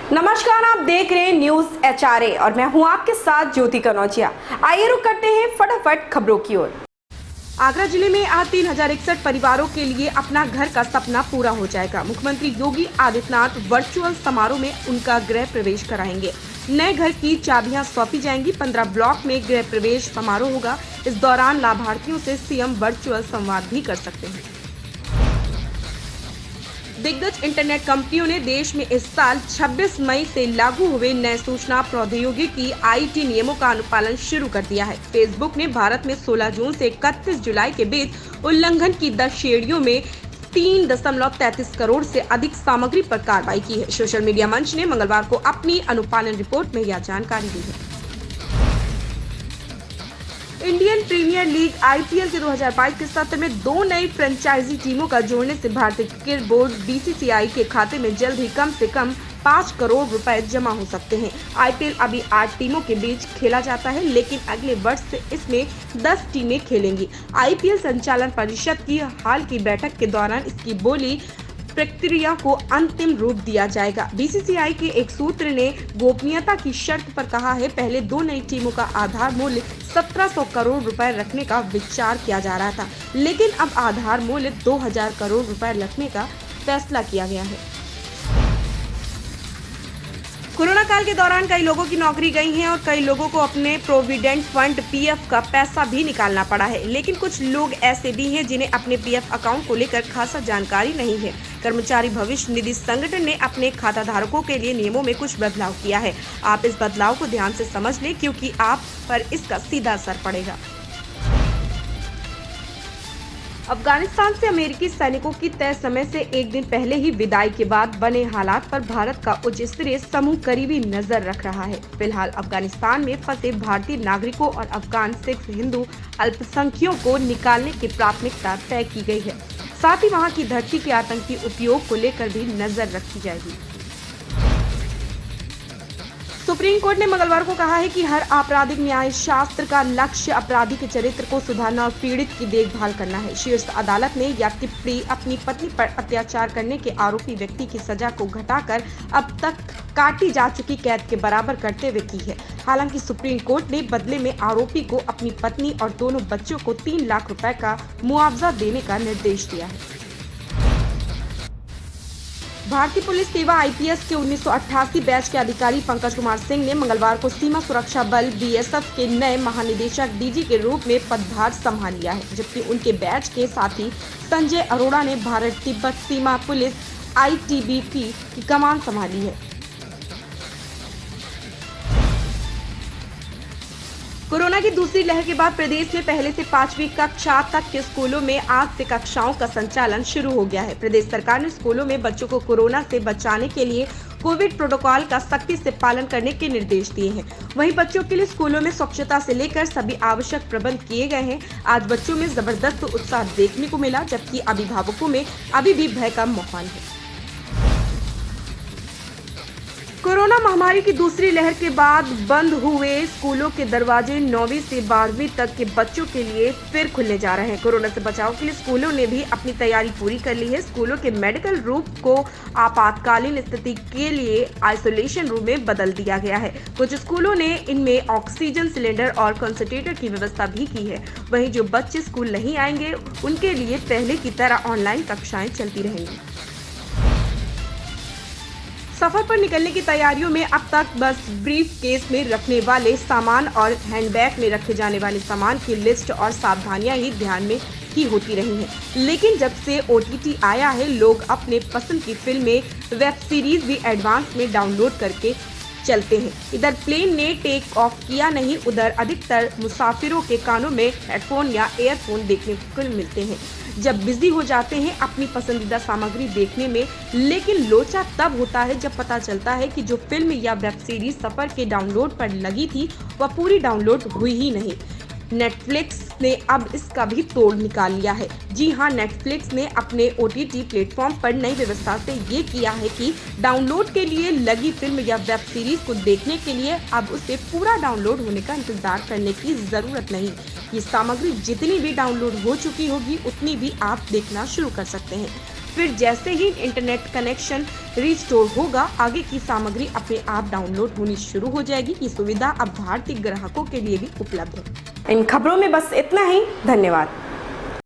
नमस्कार, आप देख रहे हैं न्यूज एचआरए और मैं हूं आपके साथ ज्योति कनौजिया। आइए रुक करते हैं फटाफट खबरों की ओर। आगरा जिले में आज 3061 परिवारों के लिए अपना घर का सपना पूरा हो जाएगा। मुख्यमंत्री योगी आदित्यनाथ वर्चुअल समारोह में उनका गृह प्रवेश कराएंगे। नए घर की चाबियां सौंपी जाएंगी। 15 ब्लॉक में गृह प्रवेश समारोह होगा। इस दौरान लाभार्थियों से सीएम वर्चुअल संवाद भी कर सकते हैं। दिग्गज इंटरनेट कंपनियों ने देश में इस साल 26 मई से लागू हुए नए सूचना प्रौद्योगिकी आईटी नियमों का अनुपालन शुरू कर दिया है। फेसबुक ने भारत में 16 जून से 31 जुलाई के बीच उल्लंघन की 10 श्रेणियों में 3.33 करोड़ से अधिक सामग्री पर कार्रवाई की है। सोशल मीडिया मंच ने मंगलवार को अपनी अनुपालन रिपोर्ट में यह जानकारी दी है। इंडियन प्रीमियर लीग आईपीएल के 2022 के सत्र में 2 नई फ्रेंचाइजी टीमों का जोड़ने से भारतीय क्रिकेट बोर्ड बीसीसीआई के खाते में जल्द ही कम से कम 5 करोड़ रुपए जमा हो सकते हैं। आईपीएल अभी 8 टीमों के बीच खेला जाता है, लेकिन अगले वर्ष से इसमें 10 टीमें खेलेंगी। आईपीएल संचालन परिषद की हाल की बैठक के दौरान इसकी बोली प्रक्रिया को अंतिम रूप दिया जाएगा। बीसीसीआई के एक सूत्र ने गोपनीयता की शर्त पर कहा है, पहले 2 नई टीमों का आधार मूल्य 1700 करोड़ रुपए रखने का विचार किया जा रहा था, लेकिन अब आधार मूल्य 2000 करोड़ रुपए रखने का फैसला किया गया है। कोरोना काल के दौरान कई लोगों की नौकरी गई है और कई लोगों को अपने प्रोविडेंट फंड पीएफ का पैसा भी निकालना पड़ा है, लेकिन कुछ लोग ऐसे भी हैं जिन्हें अपने पीएफ अकाउंट को लेकर खासा जानकारी नहीं है। कर्मचारी भविष्य निधि संगठन ने अपने खाता धारकों के लिए नियमों में कुछ बदलाव किया है। आप इस बदलाव को ध्यान से समझ लें, क्योंकि आप पर इसका सीधा असर पड़ेगा। अफगानिस्तान से अमेरिकी सैनिकों की तय समय से एक दिन पहले ही विदाई के बाद बने हालात पर भारत का उच्च स्तरीय समूह करीबी नजर रख रहा है। फिलहाल अफगानिस्तान में फंसे भारतीय नागरिकों और अफगान सिख हिंदू अल्पसंख्यकों को निकालने की प्राथमिकता तय की गई है। साथ ही वहां की धरती के आतंकी उपयोग को लेकर भी नजर रखी जाएगी। सुप्रीम कोर्ट ने मंगलवार को कहा है कि हर आपराधिक न्याय शास्त्र का लक्ष्य अपराधी के चरित्र को सुधारना और पीड़ित की देखभाल करना है। शीर्ष अदालत ने यह टिप्पणी अपनी पत्नी पर अत्याचार करने के आरोपी व्यक्ति की सजा को घटाकर अब तक काटी जा चुकी कैद के बराबर करते हुए की है। हालांकि सुप्रीम कोर्ट ने बदले में आरोपी को अपनी पत्नी और दोनों बच्चों को 3 लाख रुपए का मुआवजा देने का निर्देश दिया है। भारतीय पुलिस सेवा आईपीएस के 1988 बैच के अधिकारी पंकज कुमार सिंह ने मंगलवार को सीमा सुरक्षा बल बीएसएफ के नए महानिदेशक डीजी के रूप में पदभार संभाल लिया है, जबकि उनके बैच के साथी संजय अरोड़ा ने भारत तिब्बत सीमा पुलिस आईटीबीपी की कमान संभाली है। कोरोना की दूसरी लहर के बाद प्रदेश में पहले से 5वीं कक्षा तक के स्कूलों में आज से कक्षाओं का संचालन शुरू हो गया है। प्रदेश सरकार ने स्कूलों में बच्चों को कोरोना से बचाने के लिए कोविड प्रोटोकॉल का सख्ती से पालन करने के निर्देश दिए हैं। वहीं बच्चों के लिए स्कूलों में स्वच्छता से लेकर सभी आवश्यक प्रबंध किए गए हैं। आज बच्चों में जबरदस्त उत्साह देखने को मिला, जबकि अभिभावकों में अभी भी भय का माहौल है। कोरोना महामारी की दूसरी लहर के बाद बंद हुए स्कूलों के दरवाजे 9वीं से 12वीं तक के बच्चों के लिए फिर खुलने जा रहे हैं। कोरोना से बचाव के लिए स्कूलों ने भी अपनी तैयारी पूरी कर ली है। स्कूलों के मेडिकल रूम को आपातकालीन स्थिति के लिए आइसोलेशन रूम में बदल दिया गया है। कुछ स्कूलों ने इनमें ऑक्सीजन सिलेंडर और कंसंट्रेटर की व्यवस्था भी की है। वहीं जो बच्चे स्कूल नहीं आएंगे उनके लिए पहले की तरह ऑनलाइन कक्षाएं चलती रहेंगी। सफर पर निकलने की तैयारियों में अब तक बस ब्रीफ केस में रखने वाले सामान और हैंडबैग में रखे जाने वाले सामान की लिस्ट और सावधानियां ही ध्यान में ही होती रही हैं। लेकिन जब से ओटीटी आया है, लोग अपने पसंद की फिल्में, वेब सीरीज भी एडवांस में डाउनलोड करके चलते हैं। इधर प्लेन ने टेक ऑफ किया नहीं, उधर अधिकतर मुसाफिरों के कानों में हेडफोन या ईयरफोन देखने को मिलते हैं जब बिजी हो जाते हैं अपनी पसंदीदा सामग्री देखने में। लेकिन लोचा तब होता है जब पता चलता है कि जो फिल्म या वेब सीरीज सफर के डाउनलोड पर लगी थी वह पूरी डाउनलोड हुई ही नहीं। नेटफ्लिक्स ने अब इसका भी तोड़ निकाल लिया है। जी हां, नेटफ्लिक्स ने अपने ओटीटी प्लेटफॉर्म पर नई व्यवस्था से ये किया है कि डाउनलोड के लिए लगी फिल्म या वेब सीरीज को देखने के लिए अब उसे पूरा डाउनलोड होने का इंतजार करने की जरूरत नहीं। ये सामग्री जितनी भी डाउनलोड हो चुकी होगी उतनी भी आप देखना शुरू कर सकते हैं। फिर जैसे ही इंटरनेट कनेक्शन रिस्टोर होगा, आगे की सामग्री अपने आप डाउनलोड होनी शुरू हो जाएगी। ये सुविधा अब भारतीय ग्राहकों के लिए भी उपलब्ध है। इन खबरों में बस इतना ही। धन्यवाद।